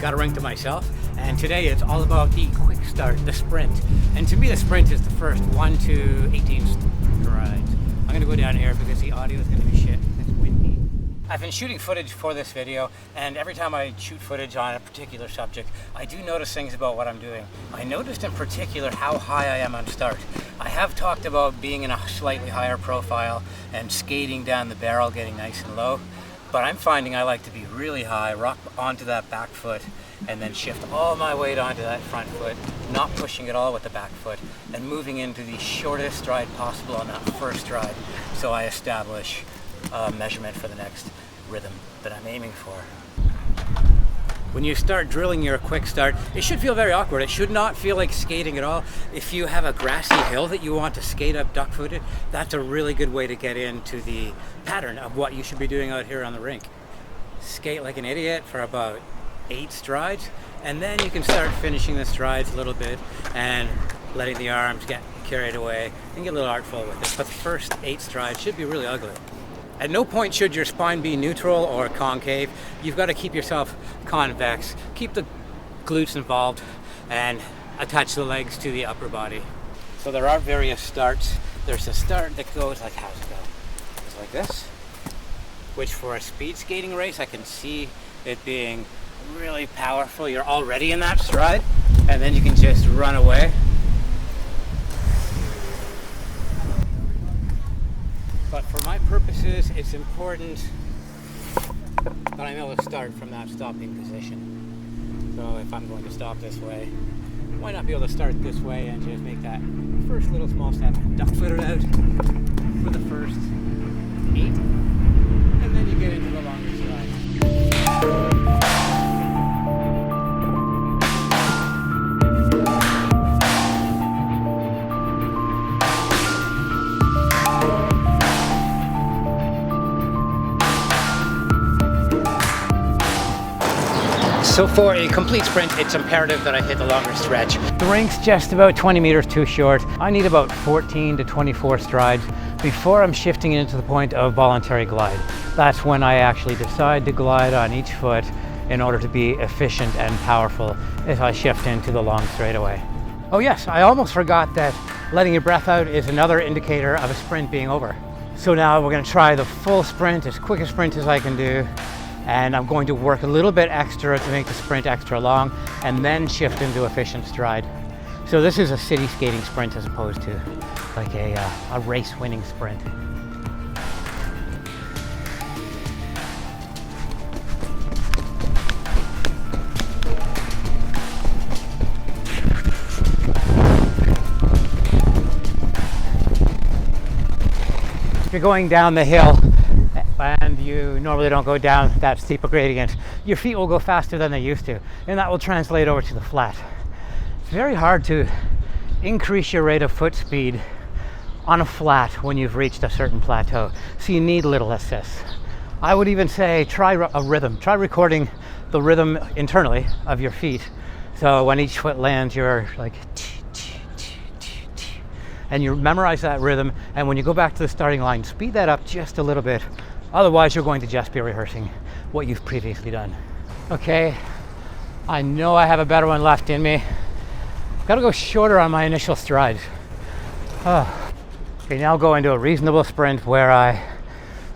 got a rink to myself, and today it's all about the quick start, the sprint. And to me, the sprint is the first 1 to 18 strides. I'm gonna go down here because the audio is gonna be shit. It's windy. I've been shooting footage for this video, and every time I shoot footage on a particular subject, I do notice things about what I'm doing. I noticed in particular how high I am on start. I have talked about being in a slightly higher profile and skating down the barrel, getting nice and low. But I'm finding I like to be really high, rock onto that back foot, and then shift all my weight onto that front foot, not pushing at all with the back foot, and moving into the shortest stride possible on that first stride, so I establish a measurement for the next rhythm that I'm aiming for. When you start drilling your quick start, it should feel very awkward. It should not feel like skating at all. If you have a grassy hill that you want to skate up duck-footed, that's a really good way to get into the pattern of what you should be doing out here on the rink. Skate like an idiot for about 8 strides, and then you can start finishing the strides a little bit and letting the arms get carried away and get a little artful with it. But the first 8 strides should be really ugly. At no point should your spine be neutral or concave. You've got to keep yourself convex, keep the glutes involved, and attach the legs to the upper body. So there are various starts. There's a start that goes like, how's it go? It's like this, which for a speed skating race, I can see it being really powerful. You're already in that stride, and then you can just run away. But for my purposes, it's important that I'm able to start from that stopping position. So if I'm going to stop this way, why not be able to start this way and just make that first little small step, duck foot it out for the first 8, and then you get into the longer stride. So for a complete sprint, it's imperative that I hit the longer stretch. The rink's just about 20 meters too short. I need about 14 to 24 strides before I'm shifting into the point of voluntary glide. That's when I actually decide to glide on each foot in order to be efficient and powerful as I shift into the long straightaway. Oh yes, I almost forgot that letting your breath out is another indicator of a sprint being over. So now we're gonna try the full sprint, as quick a sprint as I can do. And I'm going to work a little bit extra to make the sprint extra long and then shift into efficient stride. So this is a city skating sprint as opposed to like a race winning sprint. If you're going down the hill, and you normally don't go down that steep a gradient, your feet will go faster than they used to, and that will translate over to the flat. It's very hard to increase your rate of foot speed on a flat when you've reached a certain plateau, so you need little assist. I would even say try a rhythm. Try recording the rhythm internally of your feet, so when each foot lands you're like and you memorize that rhythm, and when you go back to the starting line, speed that up just a little bit. Otherwise, you're going to just be rehearsing what you've previously done. Okay, I know I have a better one left in me. Gotta go shorter on my initial stride. Okay, now go into a reasonable sprint where I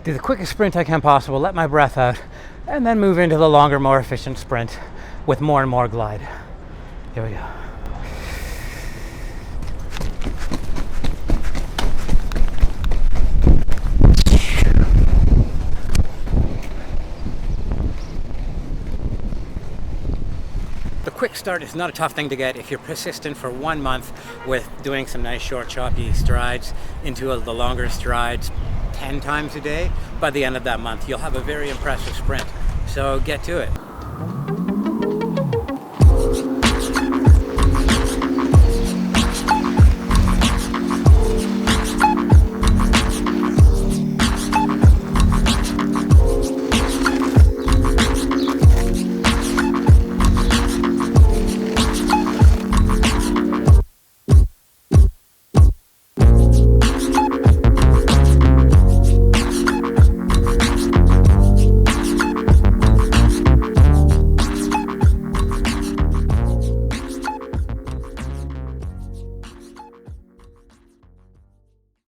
do the quickest sprint I can possible, let my breath out, and then move into the longer, more efficient sprint with more and more glide. Here we go. The quick start is not a tough thing to get if you're persistent for 1 month with doing some nice short choppy strides into the longer strides 10 times a day. By the end of that month, you'll have a very impressive sprint. So get to it.